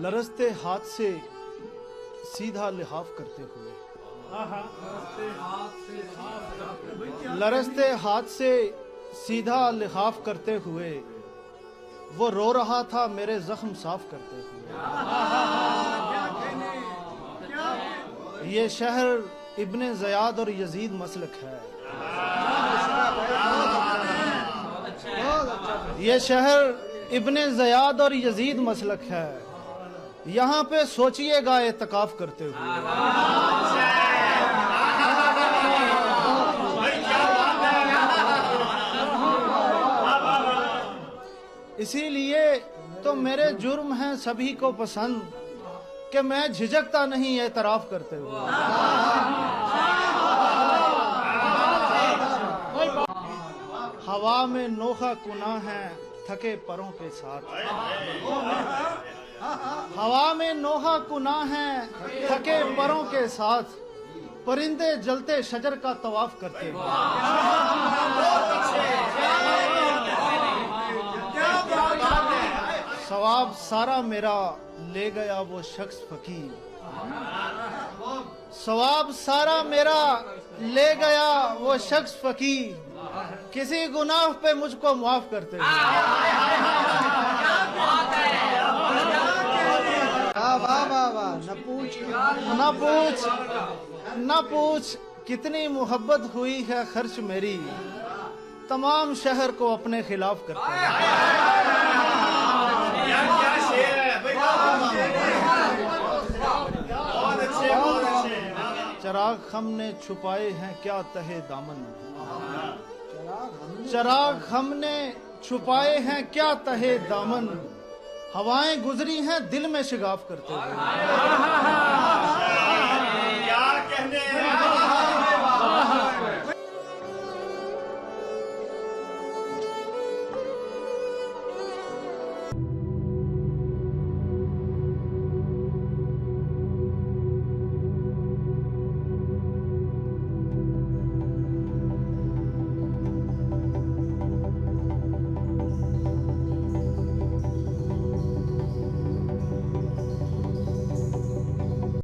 लरजते हाथ से सीधा लिहाफ करते हुए, लरजते हाथ से सीधा लिहाफ करते हुए वो रो रहा था मेरे जख्म साफ करते हुए। ये शहर इब्ने ज़याद और यजीद मसलक है, ये शहर इब्ने ज़याद और यजीद मसलक है। यहाँ पे सोचिएगा एतकाफ करते हुए। इसीलिए तो मेरे जुर्म हैं सभी को पसंद कि मैं झिझकता नहीं एतराफ करते हुए। हवा में नोखा कुना है थके परों के साथ, हवा में नोहा कुना है थके परों के साथ, परिंदे जलते शजर का तवाफ करते हुए। सवाब सारा मेरा ले गया वो शख्स फकीर, सवाब सारा मेरा ले गया वो शख्स फकीर, किसी गुनाह पे मुझको माफ करते हुए। न पूछ कितनी मोहब्बत हुई है खर्च मेरी, तमाम शहर को अपने खिलाफ करते हैं। चिराग हमने छुपाए हैं क्या तहे दामन, चिराग हमने छुपाए हैं क्या तहे दामन, हवाएं गुजरी हैं दिल में शिगाफ करते हुए।